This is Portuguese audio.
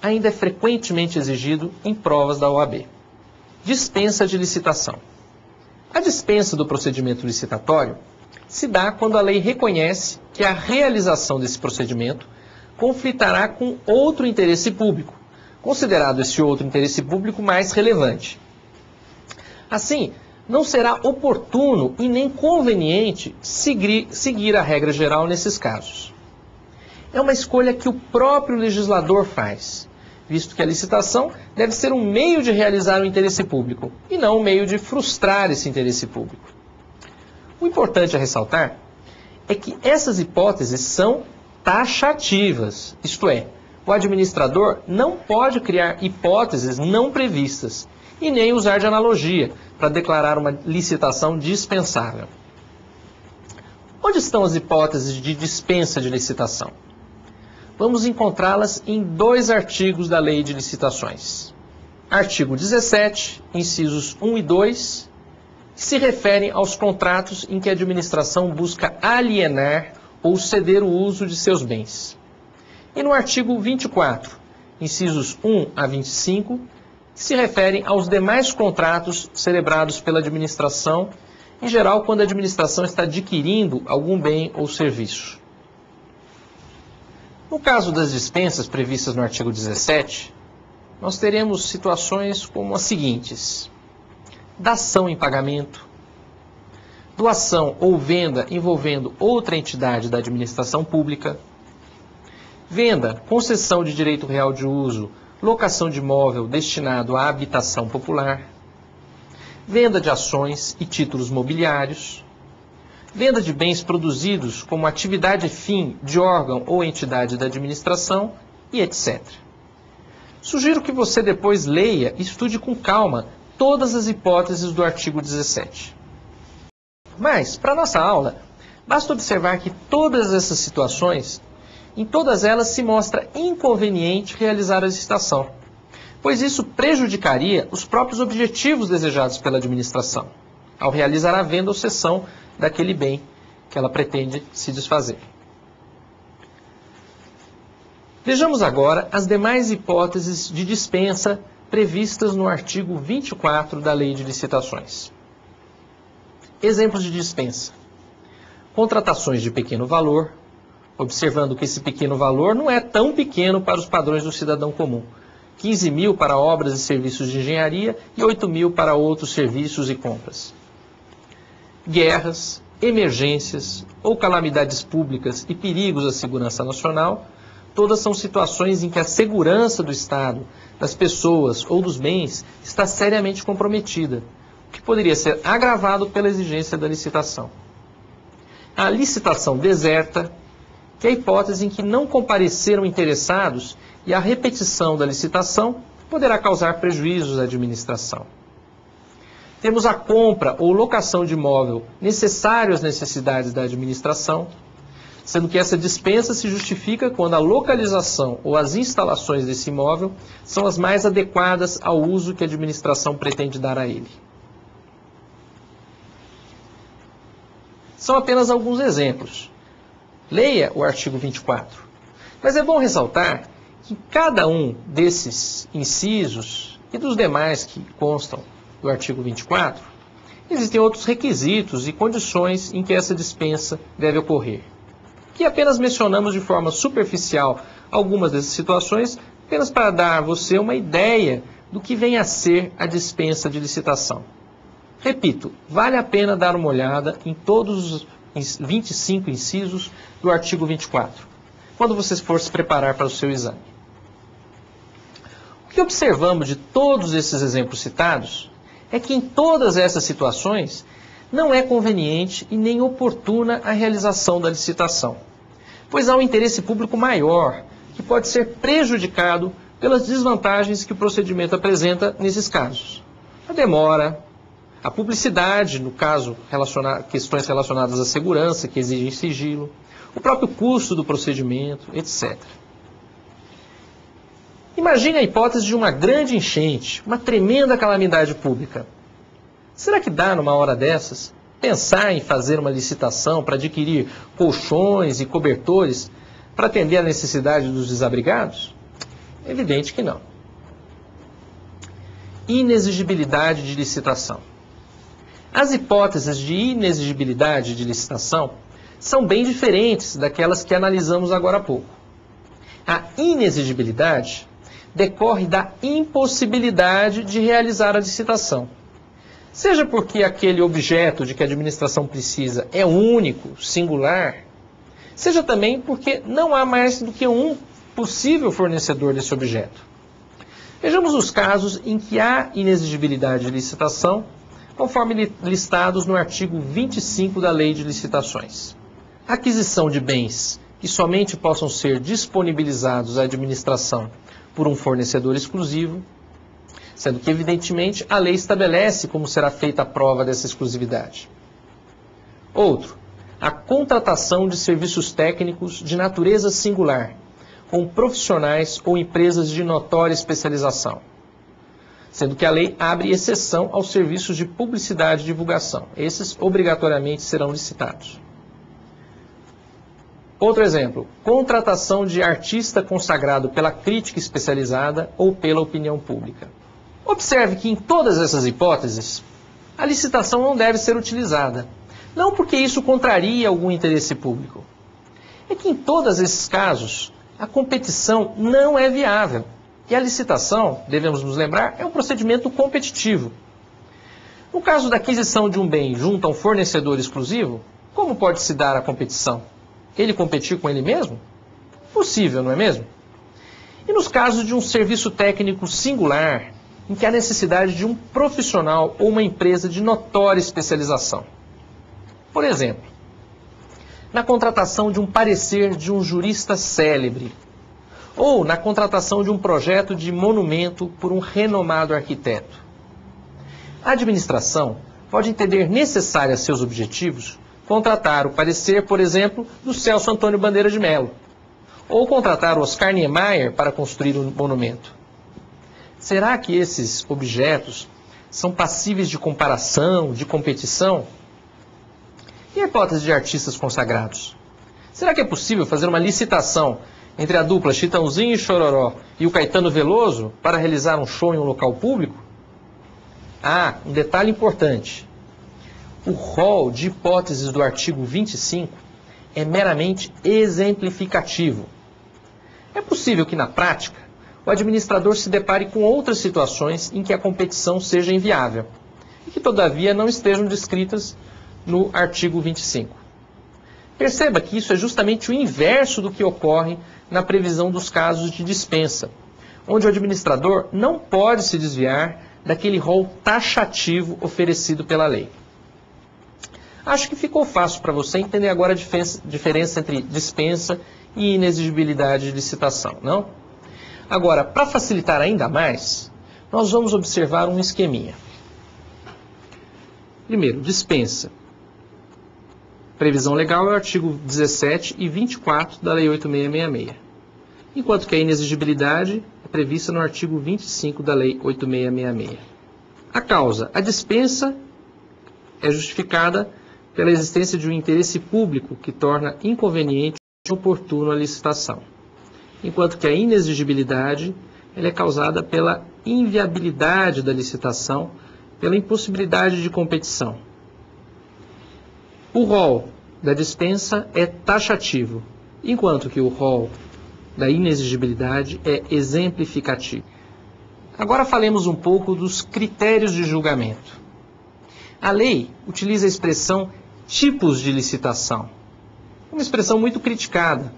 ainda é frequentemente exigido em provas da OAB. Dispensa de licitação. A dispensa do procedimento licitatório se dá quando a lei reconhece que a realização desse procedimento conflitará com outro interesse público, considerado esse outro interesse público mais relevante. Assim, não será oportuno e nem conveniente seguir a regra geral nesses casos. É uma escolha que o próprio legislador faz, visto que a licitação deve ser um meio de realizar o interesse público, e não um meio de frustrar esse interesse público. O importante a ressaltar é que essas hipóteses são taxativas, isto é, o administrador não pode criar hipóteses não previstas e nem usar de analogia para declarar uma licitação dispensável. Onde estão as hipóteses de dispensa de licitação? Vamos encontrá-las em 2 artigos da Lei de Licitações. Artigo 17, incisos 1 e 2, que se referem aos contratos em que a administração busca alienar ou ceder o uso de seus bens. E no artigo 24, incisos 1 a 25, que se referem aos demais contratos celebrados pela administração, em geral quando a administração está adquirindo algum bem ou serviço. No caso das dispensas previstas no artigo 17, nós teremos situações como as seguintes: dação em pagamento, doação ou venda envolvendo outra entidade da administração pública, venda, concessão de direito real de uso, locação de imóvel destinado à habitação popular, venda de ações e títulos mobiliários, venda de bens produzidos como atividade fim de órgão ou entidade da administração e etc. Sugiro que você depois leia e estude com calma todas as hipóteses do artigo 17. Mas, para nossa aula, basta observar que todas essas situações, em todas elas se mostra inconveniente realizar a licitação, pois isso prejudicaria os próprios objetivos desejados pela administração, ao realizar a venda ou cessão daquele bem que ela pretende se desfazer. Vejamos agora as demais hipóteses de dispensa previstas no artigo 24 da Lei de Licitações. Exemplos de dispensa: contratações de pequeno valor, observando que esse pequeno valor não é tão pequeno para os padrões do cidadão comum. 15 mil para obras e serviços de engenharia e 8 mil para outros serviços e compras. Guerras, emergências ou calamidades públicas e perigos à segurança nacional, todas são situações em que a segurança do Estado, das pessoas ou dos bens está seriamente comprometida, o que poderia ser agravado pela exigência da licitação. A licitação deserta, que é a hipótese em que não compareceram interessados e a repetição da licitação poderá causar prejuízos à administração. Temos a compra ou locação de imóvel necessário às necessidades da administração, sendo que essa dispensa se justifica quando a localização ou as instalações desse imóvel são as mais adequadas ao uso que a administração pretende dar a ele. São apenas alguns exemplos. Leia o artigo 24. Mas é bom ressaltar que cada um desses incisos e dos demais que constam do artigo 24, existem outros requisitos e condições em que essa dispensa deve ocorrer. Que apenas mencionamos de forma superficial algumas dessas situações, apenas para dar a você uma ideia do que vem a ser a dispensa de licitação. Repito, vale a pena dar uma olhada em todos os 25 incisos do artigo 24, quando você for se preparar para o seu exame. O que observamos de todos esses exemplos citados é que em todas essas situações não é conveniente e nem oportuna a realização da licitação, pois há um interesse público maior que pode ser prejudicado pelas desvantagens que o procedimento apresenta nesses casos. A demora, a publicidade, no caso, questões relacionadas à segurança, que exigem sigilo, o próprio custo do procedimento, etc. Imagine a hipótese de uma grande enchente, uma tremenda calamidade pública. Será que dá, numa hora dessas, pensar em fazer uma licitação para adquirir colchões e cobertores para atender à necessidade dos desabrigados? Evidente que não. Inexigibilidade de licitação. As hipóteses de inexigibilidade de licitação são bem diferentes daquelas que analisamos agora há pouco. A inexigibilidade decorre da impossibilidade de realizar a licitação. Seja porque aquele objeto de que a administração precisa é único, singular, seja também porque não há mais do que um possível fornecedor desse objeto. Vejamos os casos em que há inexigibilidade de licitação, conforme listados no artigo 25 da Lei de Licitações. Aquisição de bens que somente possam ser disponibilizados à administração por um fornecedor exclusivo, sendo que, evidentemente, a lei estabelece como será feita a prova dessa exclusividade. Outro, a contratação de serviços técnicos de natureza singular, com profissionais ou empresas de notória especialização, sendo que a lei abre exceção aos serviços de publicidade e divulgação. Esses, obrigatoriamente, serão licitados. Outro exemplo, contratação de artista consagrado pela crítica especializada ou pela opinião pública. Observe que em todas essas hipóteses, a licitação não deve ser utilizada. Não porque isso contraria algum interesse público. É que em todos esses casos, a competição não é viável. E a licitação, devemos nos lembrar, é um procedimento competitivo. No caso da aquisição de um bem junto a um fornecedor exclusivo, como pode se dar a competição? Ele competir com ele mesmo? Possível, não é mesmo? E nos casos de um serviço técnico singular, em que há necessidade de um profissional ou uma empresa de notória especialização. Por exemplo, na contratação de um parecer de um jurista célebre, ou na contratação de um projeto de monumento por um renomado arquiteto. A administração pode entender necessária a seus objetivos contratar o parecer, por exemplo, do Celso Antônio Bandeira de Mello, ou contratar o Oscar Niemeyer para construir um monumento. Será que esses objetos são passíveis de comparação, de competição? E a hipótese de artistas consagrados? Será que é possível fazer uma licitação entre a dupla Chitãozinho e Chororó e o Caetano Veloso para realizar um show em um local público? Ah, um detalhe importante. O rol de hipóteses do artigo 25 é meramente exemplificativo. É possível que, na prática, o administrador se depare com outras situações em que a competição seja inviável e que, todavia, não estejam descritas no artigo 25. Perceba que isso é justamente o inverso do que ocorre na previsão dos casos de dispensa, onde o administrador não pode se desviar daquele rol taxativo oferecido pela lei. Acho que ficou fácil para você entender agora a diferença entre dispensa e inexigibilidade de licitação, não? Agora, para facilitar ainda mais, nós vamos observar um esqueminha. Primeiro, dispensa. Previsão legal é o artigo 17 e 24 da Lei 8666. Enquanto que a inexigibilidade é prevista no artigo 25 da Lei 8666. A causa, a dispensa é justificada pela existência de um interesse público que torna inconveniente e oportuno a licitação. Enquanto que a inexigibilidade ela é causada pela inviabilidade da licitação, pela impossibilidade de competição. O rol da dispensa é taxativo, enquanto que o rol da inexigibilidade é exemplificativo. Agora falemos um pouco dos critérios de julgamento. A lei utiliza a expressão tipos de licitação, uma expressão muito criticada,